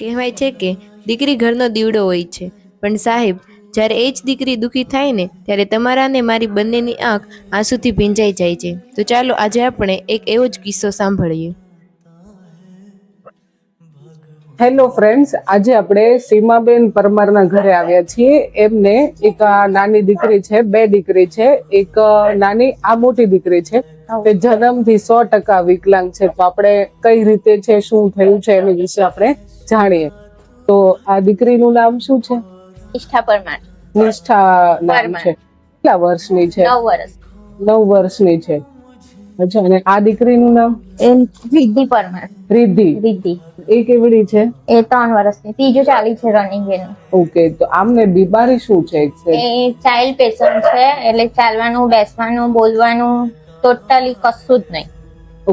કહેવાય છે કે દીકરી ઘરનો દીવડો હોય છે, પણ સાહેબ, જ્યારે એ જ દીકરી દુઃખી થાય ને ત્યારે તમારા ને મારી બંનેની આંખ આંસુથી ભીંજાઈ જાય છે. તો ચાલો આજે આપણે એક એવો જ કિસ્સો સાંભળીએ. હેલો ફ્રેન્ડ્સ, આજે આપણે સીમાબેન પરમારના ઘરે આવ્યા છીએ. એમને એક નાની દીકરી છે, બે દીકરી છે. એક નાની, આ મોટી દીકરી છે. તે જન્મથી 100% વિકલાંગ છે. તો આપણે કઈ રીતે છે, શું થયું છે એની વિશે આપણે જાણીએ. તો આ દીકરીનું નામ શું છે? નિષ્ઠા પરમાર. નિષ્ઠા નામ છે. કેટલા વર્ષની છે? 9 વર્ષ. 9 વર્ષની છે. અચ્છા, અને આ દીકરીનું નામ? રિદ્ધિ પરમાર. રિદ્ધિ. એ કેવડી છે? એ 3 વર્ષની, ત્રીજું ચાલી છે રનિંગ એનું. ઓકે, તો આમને બીમારી શું છે? એ ચાઇલ્ડ પેશન્ટ છે, એટલે ચાલવાનું, બેસવાનું, બોલવાનું ટોટલી કશું જ નહીં.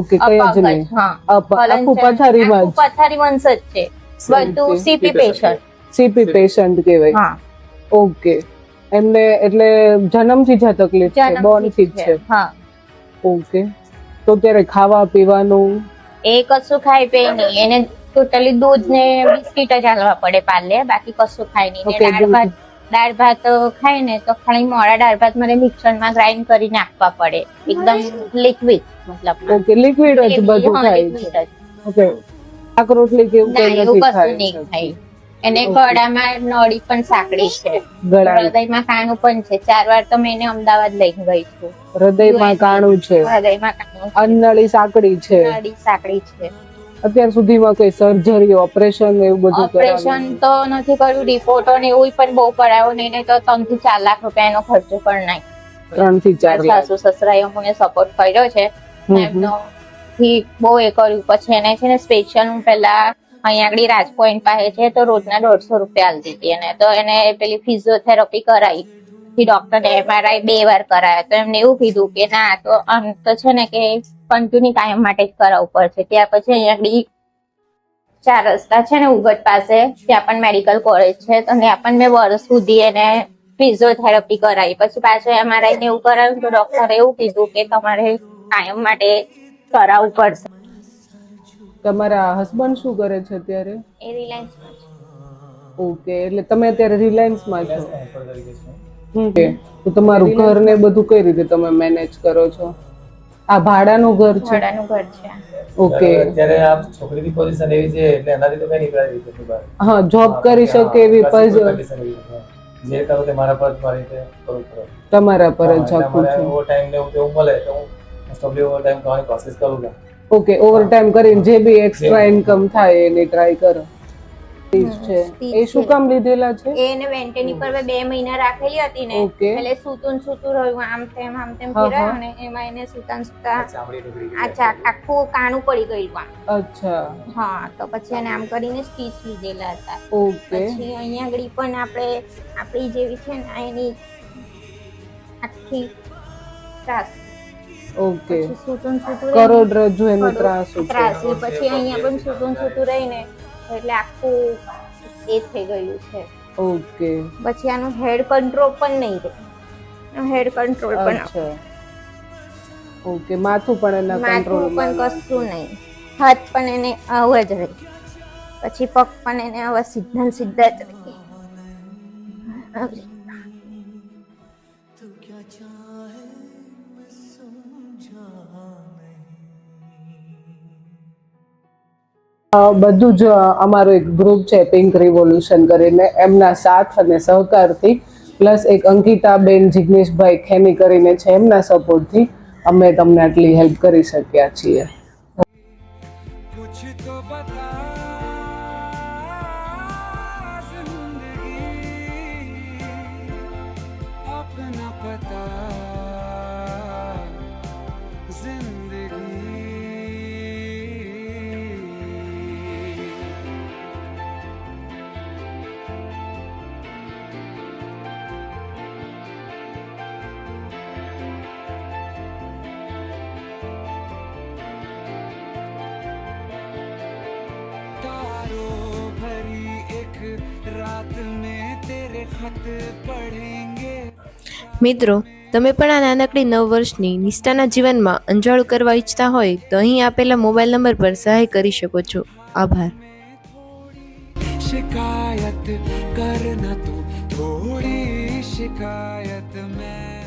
ઓકે, કઈ જ નહીં. હા, આખું પથારીમાં જ છે. બધું સીપી પેશન્ટ. સીપી પેશન્ટ કહેવાય. હા. ઓકે, એમને એટલે જન્મથી જ આ તકલીફ છે, બોર્નથી જ છે. હા. ઓકે, તો ત્યારે ખાવા પીવાનું? એ કશું ખાય પે નહીં, એને ટોટલી દૂધ ને બિસ્કીટ જ આલવા પડે પાલે, બાકી કશું ખાય નહીં. દાળ ભાત ખાય ને તો ખાલી મોડા દાળ ભાત મારે મિક્સરમાં ગ્રાઇન્ડ કરીને આપવા પડે, એકદમ લિક્વિડ. મતલબ ઓકે, લિક્વિડ જ બધું ખાય છે. ઓકે, શાક રોટલી કેવું કઈ નથી ખાય. એને ગળામાં નળી પણ સાંકડી છે, હૃદયમાં કાણું પણ છે. 4 વાર તો મેં એને અમદાવાદ લઈને ગઈ છું. હૃદયમાં કાણું છે, અન્નળી સાંકડી છે. અત્યાર સુધીમાં કઈ સર્જરી, ઓપરેશન એવું બધું? ઓપરેશન તો નથી કર્યું, રિપોર્ટો ને એવું પણ બહુ કરાયો નહીં, તો 3 થી 4 લાખ રૂપિયાનો ખર્ચો પણ નહીં. 3 થી 4 લાખ. સાસુ સસરાએ અમને સપોર્ટ કર્યો છે એમનો, થી બહુ એ કર્યું. પછી એને છે ને સ્પેશિયલ, હું પેલા અહીંયા આગળ રાજપોઈન્ટ પાસે છે, તો રોજના 150 રૂપિયા આલતી હતી એને. તો એને પેલી ફિઝિયોથેરાપી કરાવી, ડોક્ટરને MRI 2 વાર કરાયા. તો એમને એવું કીધું કે ના, તો આમ તો છે ને કે કન્ટિન્યુ કાયમ માટે જ કરાવવું પડશે. ત્યાં પછી અહીંયા આગળ 4 રસ્તા છે ને ઉગટ પાસે, ત્યાં પણ મેડિકલ કોલેજ છે, તો ત્યાં પણ મેં વર્ષ સુધી એને ફિઝિયોથેરાપી કરાવી. પછી પાછું MRI ને એવું કરાવ્યું, તો ડોક્ટરે એવું કીધું કે તમારે કાયમ માટે કરાવવું પડશે. તમારા હસબન્ડ શું કરે છે અત્યારે? એ રિલાયન્સમાં છે. ઓકે, એટલે તમે અત્યારે રિલાયન્સમાં છો. ઓકે, તો તમારું ઘર ને બધું કઈ રીતે તમે મેનેજ કરો છો? આ ભાડાનું ઘર છે? ભાડાનું ઘર છે. ઓકે, અત્યારે આ છોકરીની પોઝિશન એવી છે એટલે એનાથી તો કઈ નીકળાય નહીં બહાર. હા, જોબ કરી શકે એવી પોઝિશન જે કરો તે મારા પર મારી રીતે કરવું પડે. તમારા પર જ આખું છે. ઓવર ટાઈમ ને એવું મળે તો હું સ્ટોબલી ઓવર ટાઈમ કરવાની કોશિશ કરું છું. ઓકે, ઓવર ટાઈમ કરીને જે બી એક્સ્ટ્રા ઇન્કમ થાય એની ટ્રાય કરો. એ શું કામ લીધેલા છે? એને વેન્ટેની પર 2 મહિના રાખેલી હતી ને, એટલે સૂતું રહ્યું, આમ તેમ ફેરાયો ને, એમાં એને સુતા આખું કાણું પડી ગયું. અચ્છા. હા, તો પછી એને આમ કરીને સ્ટીચ લીધેલા હતા. ઓકે, પછી અહીંયા આગળ પણ આપણી જેવી છે ને એની આખી ત્રાસ. ઓકે, સૂતું કરોડરજ્જુ એનો ત્રાસ. પછી અહીંયા પણ સૂતું રહીને એટલે આખું એ થઈ ગયું છે. ઓકે, પછી આનું હેડ કંટ્રોલ પણ નહીં રહે. હેડ કંટ્રોલ પણ. ઓકે, માથું પણ એના કંટ્રોલમાં પણ કશું નહીં. હાથ પણ એને આવા જ રહે. પછી પગ પણ એને આવા સીધા જ રહે. બધું જ અમારું એક ગ્રુપ છે પિંક રિવોલ્યુશન કરીને, એમના સાથ અને સહકારથી, પ્લસ એક અંકિતાબેન જિગ્નેશભાઈ ખેની કરીને છે, એમના સપોર્ટથી અમે તમને આટલી હેલ્પ કરી શક્યા છીએ. મિત્રો, તમે પણ આ નાનકડી 9 વર્ષની નિષ્ઠાના જીવનમાં અંજાળું કરવા ઈચ્છતા હોય તો અહીં આપેલા મોબાઈલ નંબર પર સહાય કરી શકો છો. આભાર. शिकायत करना तू थोड़ी शिकायत मैं